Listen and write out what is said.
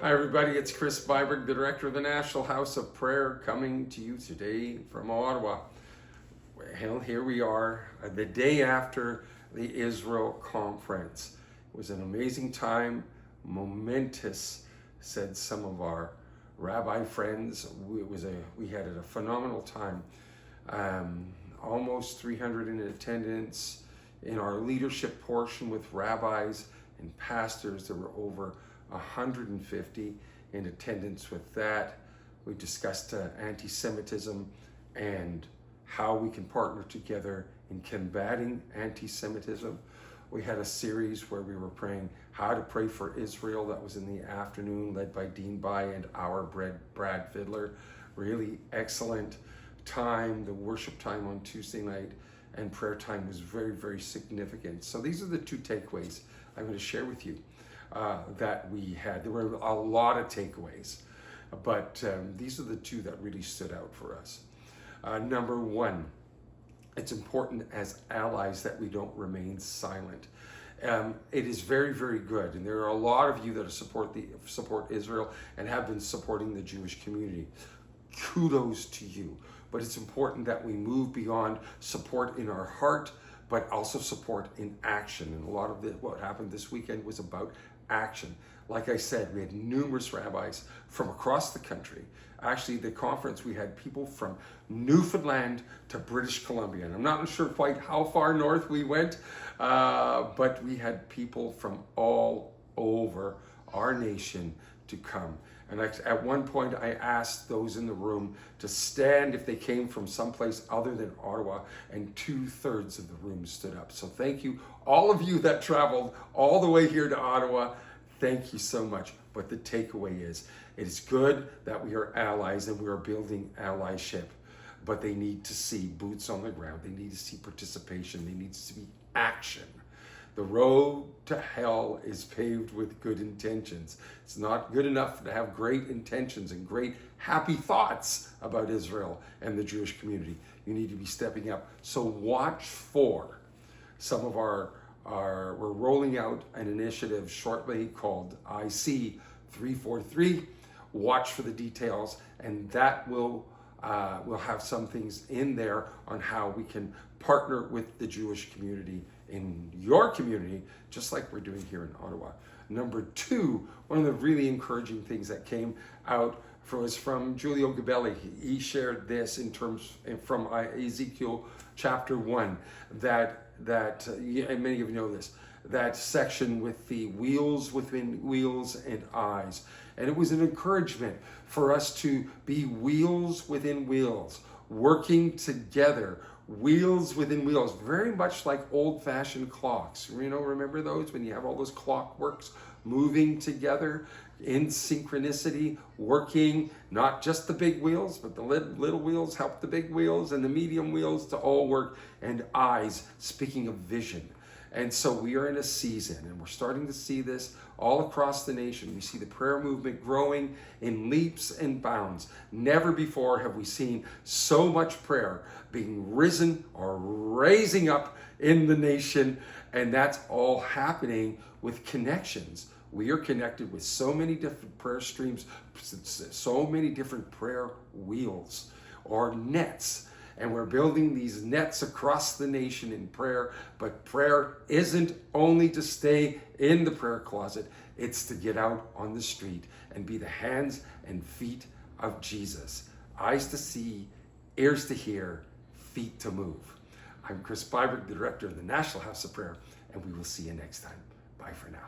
Hi everybody, it's Chris Byberg, the Director of the National House of Prayer, coming to you today from Ottawa. Well, here we are, the day after the Israel conference. It was an amazing time, momentous, said some of our rabbi friends. We had a phenomenal time. Almost 300 in attendance. In our leadership portion with rabbis and pastors, there were over 150 in attendance with that. We discussed antisemitism and how we can partner together in combating antisemitism. We had a series where we were praying how to pray for Israel. That was in the afternoon, led by Dean Bai and our Brad Fiddler. Really excellent time. The worship time on Tuesday night and prayer time was very, very significant. So these are the two takeaways I'm going to share with you that we had. There were a lot of takeaways, but these are the two that really stood out for us. Number one, it's important as allies that we don't remain silent. It is very, very good, and there are a lot of you that support Israel and have been supporting the Jewish community. Kudos to you. But it's important that we move beyond support in our heart, but also support in action. And a lot of what happened this weekend was about action. Like I said, we had numerous rabbis from across the country. Actually, the conference, we had people from Newfoundland to British Columbia. And I'm not sure quite how far north we went, but we had people from all over our nation to come. And at one point, I asked those in the room to stand if they came from someplace other than Ottawa, and 2/3 of the room stood up. So thank you, all of you that traveled all the way here to Ottawa. Thank you so much. But the takeaway is, it is good that we are allies and we are building allyship, but they need to see boots on the ground. They need to see participation. They need to see action. The road to hell is paved with good intentions. It's not good enough to have great intentions and great happy thoughts about Israel and the Jewish community. You need to be stepping up. So watch for some of we're rolling out an initiative shortly called IC 343. Watch for the details, and that we'll have some things in there on how we can partner with the Jewish community in your community, just like we're doing here in Ottawa. Number two, one of the really encouraging things that came out was from Giulio Gabelli. He shared this from Ezekiel chapter 1, that and many of you know this, that section with the wheels within wheels and eyes. And it was an encouragement for us to be wheels within wheels, working together, wheels within wheels, very much like old-fashioned clocks. Remember those, when you have all those clockworks moving together in synchronicity, working, not just the big wheels, but the little wheels help the big wheels and the medium wheels to all work, and eyes, speaking of vision. And so we are in a season, and we're starting to see this all across the nation. We see the prayer movement growing in leaps and bounds. Never before have we seen so much prayer being risen or raising up in the nation, and that's all happening with connections. We are connected with so many different prayer streams, so many different prayer wheels or nets. And we're building these nets across the nation in prayer. But prayer isn't only to stay in the prayer closet. It's to get out on the street and be the hands and feet of Jesus. Eyes to see, ears to hear, feet to move. I'm Chris Byberg, the Director of the National House of Prayer, and we will see you next time. Bye for now.